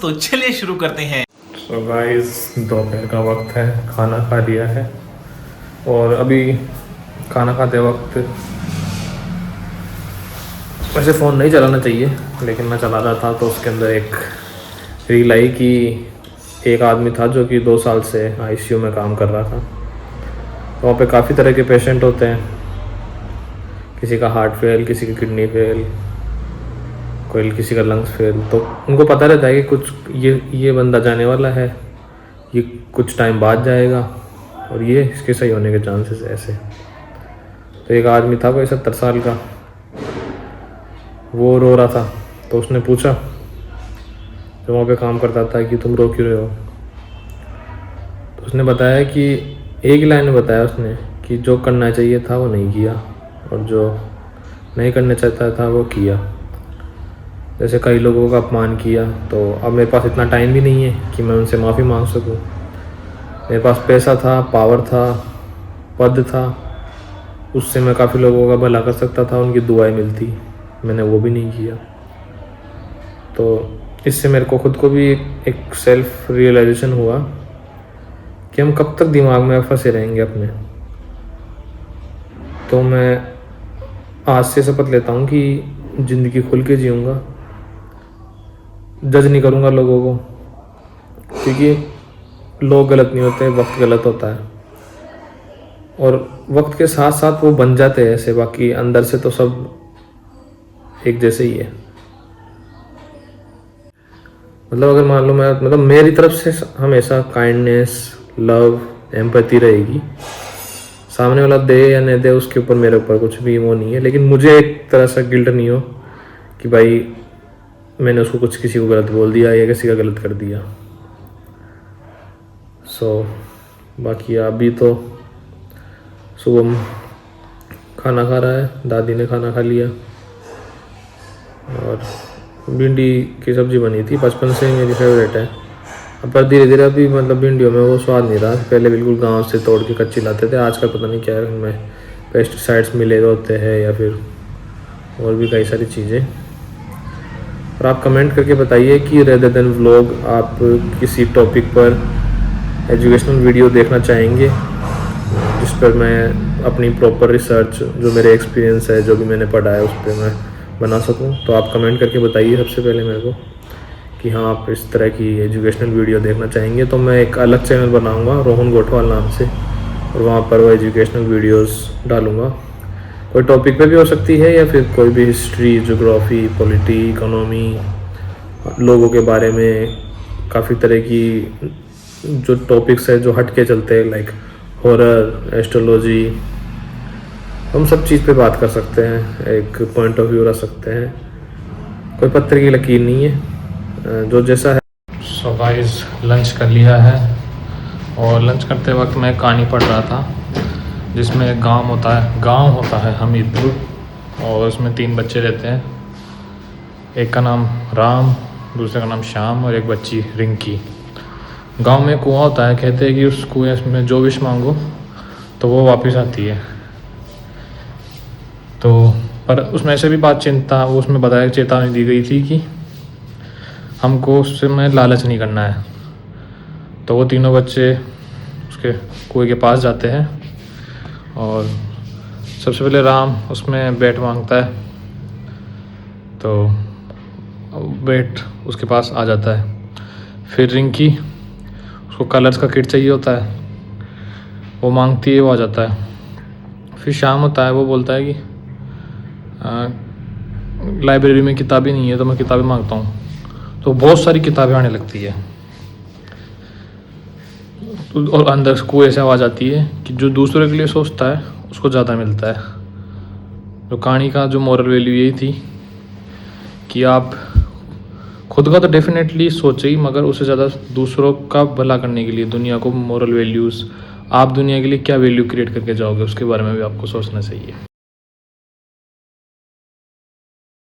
तो चलिए शुरू करते हैं। तो गाइस दोपहर का वक्त है, खाना खा लिया है और अभी खाना खाते वक्त वैसे फ़ोन नहीं चलाना चाहिए लेकिन मैं चला रहा था तो उसके अंदर एक रील आई कि एक आदमी था जो कि 2 साल से आईसीयू में काम कर रहा था। तो वहाँ पे काफ़ी तरह के पेशेंट होते हैं, किसी का हार्ट फेल, किसी की किडनी फेल, कोई किसी का लंग्स फेल। तो उनको पता रहता है कि कुछ ये बंदा जाने वाला है, ये कुछ टाइम बाद जाएगा और ये इसके सही होने के चांसेस ऐसे। तो एक आदमी था कोई 70 साल का, वो रो रहा था। तो उसने पूछा जो वहाँ पे काम करता था कि तुम रो क्यों रहे हो। तो उसने बताया कि एक ही लाइन में बताया उसने कि जो करना चाहिए था वो नहीं किया और जो नहीं करना चाहता था वो किया। जैसे कई लोगों का अपमान किया, तो अब मेरे पास इतना टाइम भी नहीं है कि मैं उनसे माफ़ी मांग सकूं। मेरे पास पैसा था, पावर था, पद था, उससे मैं काफ़ी लोगों का भला कर सकता था, उनकी दुआएं मिलती, मैंने वो भी नहीं किया। तो इससे मेरे को खुद को भी एक सेल्फ रियलाइजेशन हुआ कि हम कब तक दिमाग में फंसे रहेंगे अपने। तो मैं आज से शपथ लेता हूँ कि ज़िंदगी खुल के जीऊँगा, जज नहीं करूँगा लोगों को, क्योंकि लोग गलत नहीं होते, वक्त गलत होता है और वक्त के साथ साथ वो बन जाते हैं ऐसे, बाकी अंदर से तो सब एक जैसे ही है। मतलब अगर मान लो मैं मेरी तरफ से हमेशा काइंडनेस, लव, एम्पैथी रहेगी। सामने वाला दे या नहीं दे उसके ऊपर मेरे ऊपर कुछ भी वो नहीं है, लेकिन मुझे एक तरह से गिल्ट नहीं हो कि भाई मैंने उसको कुछ किसी को गलत बोल दिया या किसी का गलत कर दिया। बाकी अभी तो सुबह खाना खा रहा है, दादी ने खाना खा लिया और भिंडी की सब्ज़ी बनी थी, बचपन से ही मेरी फेवरेट है। अब पर धीरे धीरे अभी भिंडियों में वो स्वाद नहीं रहा। पहले बिल्कुल गांव से तोड़ के कच्ची लाते थे, आजकल पता नहीं क्या है उनमें पेस्टिसाइड्स मिले होते हैं या फिर और भी कई सारी चीज़ें। और आप कमेंट करके बताइए कि रेदर देन व्लॉग आप किसी टॉपिक पर एजुकेशनल वीडियो देखना चाहेंगे जिस पर मैं अपनी प्रॉपर रिसर्च, जो मेरे एक्सपीरियंस है, जो भी मैंने पढ़ा है उस पर मैं बना सकूं। तो आप कमेंट करके बताइए सबसे पहले मेरे को कि हाँ आप इस तरह की एजुकेशनल वीडियो देखना चाहेंगे। तो मैं एक अलग चैनल बनाऊंगा रोहन गोठवाल नाम से और वहाँ पर वो एजुकेशनल वीडियोस डालूंगा। कोई टॉपिक पे भी हो सकती है या फिर कोई भी हिस्ट्री, ज्योग्राफी, पॉलिटी, इकोनॉमी, लोगों के बारे में काफ़ी तरह की जो टॉपिक्स है जो हट के चलते हैं, लाइक हॉरर, एस्ट्रोलॉजी, हम सब चीज़ पे बात कर सकते हैं, एक पॉइंट ऑफ व्यू रख सकते हैं। कोई पत्थर की लकीर नहीं है, जो जैसा है। सो गाइस लंच कर लिया है और लंच करते वक्त मैं कहानी पढ़ रहा था जिसमें गांव होता है हमीरपुर और उसमें 3 बच्चे रहते हैं। एक का नाम राम, दूसरे का नाम श्याम और एक बच्ची रिंकी। गांव में कुआं होता है, कहते हैं कि उस कुएं में जो विश मांगो तो वो वापस आती है। तो पर उसमें ऐसे भी उसमें बताया, चेतावनी दी गई थी कि हमको उससे में लालच नहीं करना है। तो वो तीनों बच्चे उसके कुएं के पास जाते हैं और सबसे पहले राम उसमें बैट मांगता है, तो बैट उसके पास आ जाता है। फिर रिंकी, उसको कलर्स का किट चाहिए होता है, वो मांगती है, वो आ जाता है। फिर श्याम होता है, वो बोलता है कि लाइब्रेरी में किताबें नहीं है तो मैं किताबें मांगता हूँ। तो बहुत सारी किताबें आने लगती है और अंदर कुएं से आवाज़ आती है कि जो दूसरे के लिए सोचता है उसको ज़्यादा मिलता है। तो कहानी का जो मोरल वैल्यू यही थी कि आप खुद का तो डेफिनेटली सोचे ही, मगर उससे ज़्यादा दूसरों का भला करने के लिए, दुनिया को मोरल वैल्यूज़, आप दुनिया के लिए क्या वैल्यू क्रिएट करके जाओगे उसके बारे में भी आपको सोचना चाहिए।